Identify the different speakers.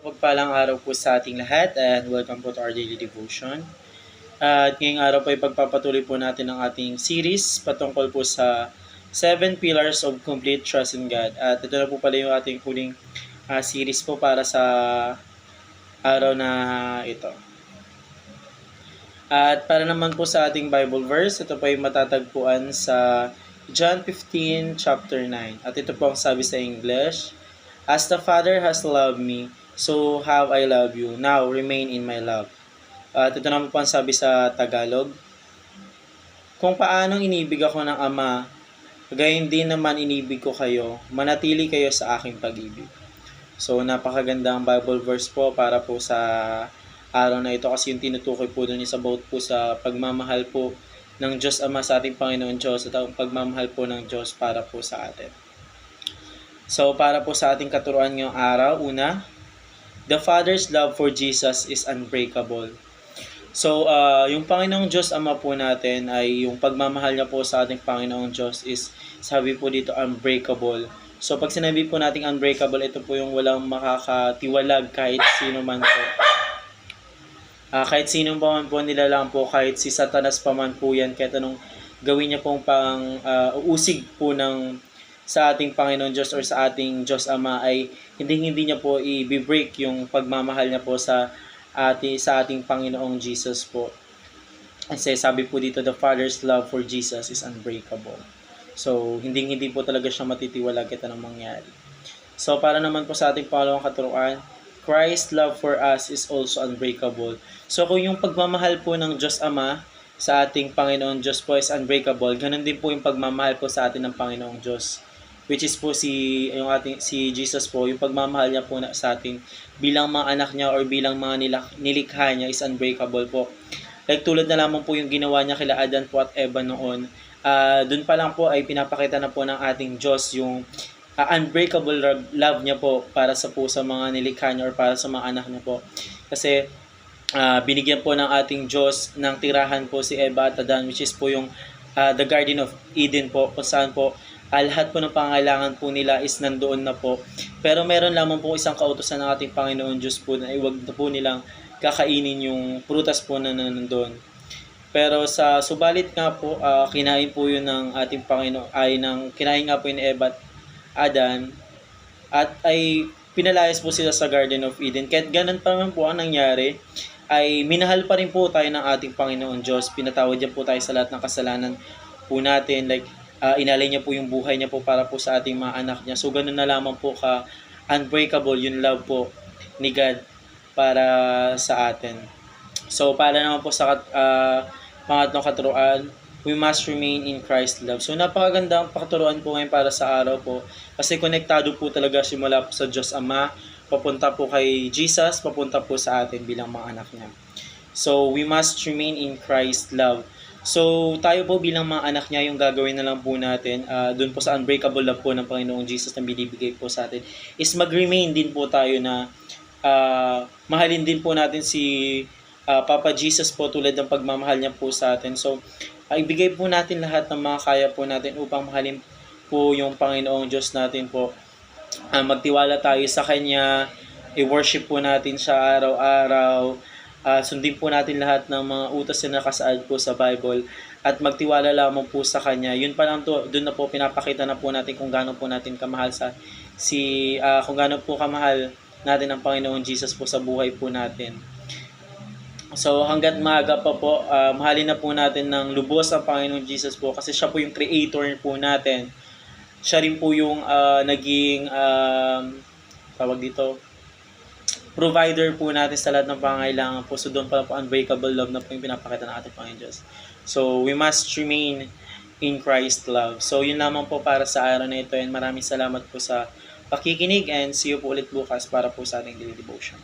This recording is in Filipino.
Speaker 1: Pagpalang araw po sa ating lahat and welcome po to our daily devotion. At ngayong araw po ay pagpapatuloy po natin ang ating series patungkol po sa 7 Pillars of Complete Trust in God. At ito na po pala yung ating huling series po para sa araw na ito. At para naman po sa ating Bible verse, ito po ay matatagpuan sa John 15 chapter 9. At ito po ang sabi sa English, "As the Father has loved me, so have I loved you. Now remain in my love." At ito naman po ang sabi sa Tagalog, "Kung paanong inibig ako ng Ama, gayon din naman inibig ko kayo, manatili kayo sa aking pag-ibig." So napakagandang Bible verse po para po sa araw na ito kasi yung tinutukoy po dun is about po sa pagmamahal po ng Diyos Ama sa ating Panginoon Diyos at ang pagmamahal po ng Diyos para po sa atin. So para po sa ating katuruan ngayong araw, una, the Father's love for Jesus is unbreakable. So yung Panginoong Diyos Ama po natin ay yung pagmamahal niya po sa ating Panginoong Diyos is sabi po dito unbreakable. So pag sinabi po nating unbreakable, ito po yung walang makakatiwalag kahit sino man po. Kahit sino pa man po nila lang po, kahit si Satanas pa man po yan, kahit anong gawin niya pong uusig po ng sa ating Panginoon Diyos or sa ating Diyos Ama ay hindi niya po i-break yung pagmamahal niya po sa ating Panginoong Jesus po. Kasi sabi po dito, the Father's love for Jesus is unbreakable. So, hindi po talaga siya matitiwalag kahit anong mangyari. So, para naman po sa ating pangalawang katuruan, Christ's love for us is also unbreakable. So, kung yung pagmamahal po ng Diyos Ama sa ating Panginoon Diyos po is unbreakable, ganun din po yung pagmamahal po sa atin ng Panginoong Diyos. Which is po si Jesus po, yung pagmamahal niya po sa atin bilang mga anak niya or bilang mga nilikha niya is unbreakable po. Like tulad na lamang po yung ginawa niya kila Adan po at Eva noon. Doon pa lang po ay pinapakita na po ng ating Diyos yung unbreakable love niya po para sa mga nilikha niya or para sa mga anak niya po. Kasi binigyan po ng ating Diyos ng tirahan po si Eva at Adan, which is po yung the Garden of Eden po, kung saan po lahat po ng pangailangan po nila is nandoon na po. Pero meron lamang po isang kautusan ng ating Panginoon Diyos po na iwag na po nilang kakainin yung prutas po na nandoon. Pero subalit nga po, kinain po yun ng ating Panginoon, kinain nga po yun ni Eva at Adan, at ay pinalayas po sila sa Garden of Eden. Kahit ganun pa naman po ang nangyari, ay minahal pa rin po tayo ng ating Panginoon Diyos. Pinatawad niya po tayo sa lahat ng kasalanan po natin. Like, inalay niya po yung buhay niya po para po sa ating mga anak niya. So, ganun na lamang po unbreakable yung love po ni God para sa atin. So, para naman po sa pangatlong katuruan, we must remain in Christ's love. So, napakagandang pakaturuan po ngayon para sa araw po. Kasi konektado po talaga simula po sa Diyos Ama, papunta po kay Jesus, papunta po sa atin bilang mga anak niya. So, we must remain in Christ's love. So, tayo po bilang mga anak niya, yung gagawin na lang po natin, dun po sa unbreakable love po ng Panginoong Jesus na binibigay po sa atin, is mag-remain din po tayo na mahalin din po natin si Papa Jesus po tulad ng pagmamahal niya po sa atin. So, ibigay po natin lahat ng mga kaya po natin upang mahalin po yung Panginoong Diyos natin po. Magtiwala tayo sa Kanya, i-worship po natin siya araw-araw, sundin po natin lahat ng mga utos na nakasaad po sa Bible, at magtiwala lamang po sa Kanya. Yun pa lang to, doon na po pinapakita na po natin kung gaano po natin kamahal kung gaano po kamahal natin ang Panginoong Jesus po sa buhay po natin. So hanggat maaga pa po, mahalin na po natin ng lubos ang Panginoong Jesus po kasi siya po yung creator po natin. Siya rin po yung naging provider po natin sa lahat ng pangailangan po. So doon pala po unbreakable love na po yung pinapakita ng ating Panginoon Diyos. So we must remain in Christ's love. So yun lamang po para sa araw na ito, and maraming salamat po sa pakikinig, and see you po ulit bukas para po sa ating daily devotion.